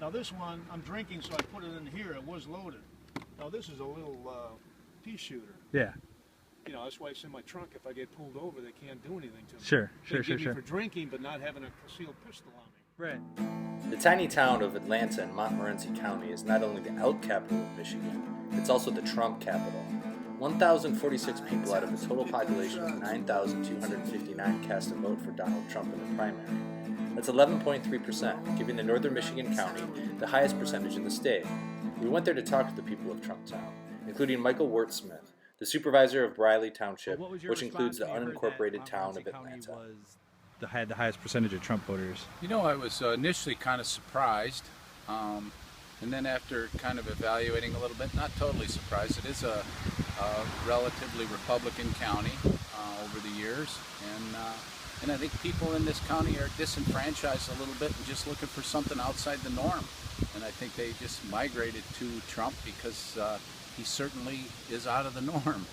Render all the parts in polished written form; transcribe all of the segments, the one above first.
Now this one, I'm drinking, so I put it in here. It was loaded. Now this is a little pea shooter. Yeah. You know, that's why it's in my trunk. If I get pulled over, they can't do anything to me. Sure. They give me for drinking, but not having a concealed pistol on me. Right. The tiny town of Atlanta in Montmorency County is not only the elk capital of Michigan, it's also the Trump capital. 1,046 people out of a total population of 9,259 cast a vote for Donald Trump in the primary. That's 11.3%, giving the northern Michigan county the highest percentage in the state. We went there to talk to the people of Trump Town, including Michael Wertsmith, the supervisor of Briley Township, which includes the unincorporated town of Atlanta. Had the highest percentage of Trump voters. You know, I was initially kind of surprised, and then after kind of evaluating a little bit, not totally surprised. It is a relatively Republican county over the years, and I think people in this county are disenfranchised a little bit and just looking for something outside the norm. And I think they just migrated to Trump because he certainly is out of the norm.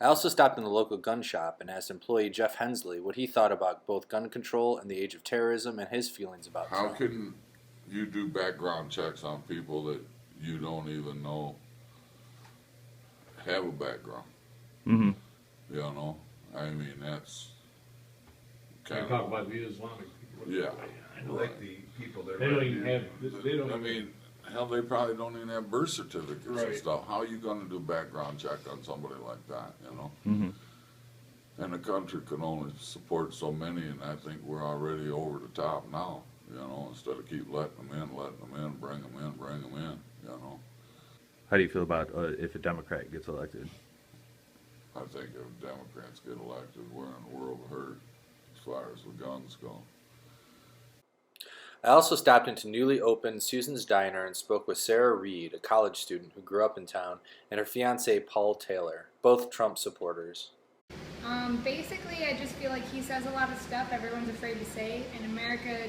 I also stopped in the local gun shop and asked employee Jeff Hensley what he thought about both gun control and the age of terrorism and his feelings about How Trump. can you do background checks on people that you don't even know have a background? Mm-hmm. You know, I mean, that's kind talk about the Islamic people. Yeah, Like the people that They don't even have, they don't I mean, hell, they probably don't even have birth certificates and Right. stuff. How are you going to do background check on somebody like that, you know? Mm-hmm. And the country can only support so many, and I think we're already over the top now, you know, instead of keep letting them in, bring them in, you know? How do you feel about if a Democrat gets elected? I think if Democrats get elected, we're in a world of hurt as far as the guns go. I also stopped into newly opened Susan's Diner and spoke with Sarah Reed, a college student who grew up in town, and her fiance Paul Taylor, both Trump supporters. Basically, I just feel like he says a lot of stuff everyone's afraid to say, and America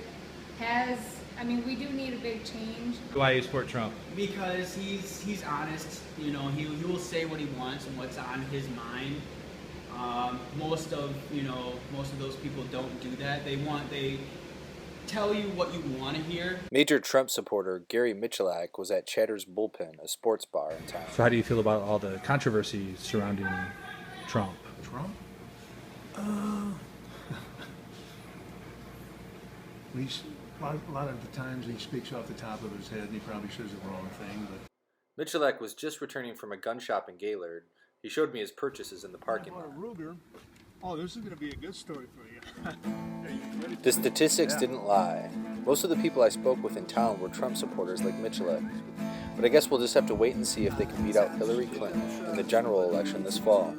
has, I mean, we do need a big change. Why do you support Trump? Because he's honest, you know, he will say what he wants and what's on his mind. Most of those people don't do that. They tell you what you want to hear. Major Trump supporter Gary Michalak was at Chatter's Bullpen, a sports bar in town. So how do you feel about all the controversy surrounding Trump? Trump? A lot of the times he speaks off the top of his head and he probably says the wrong thing. But Michalak was just returning from a gun shop in Gaylord. He showed me his purchases in the parking lot. Ruger. Oh, this is going to be a good story for you. The statistics didn't lie. Most of the people I spoke with in town were Trump supporters like Michalak. But I guess we'll just have to wait and see if they can beat out Hillary Clinton in the general election this fall.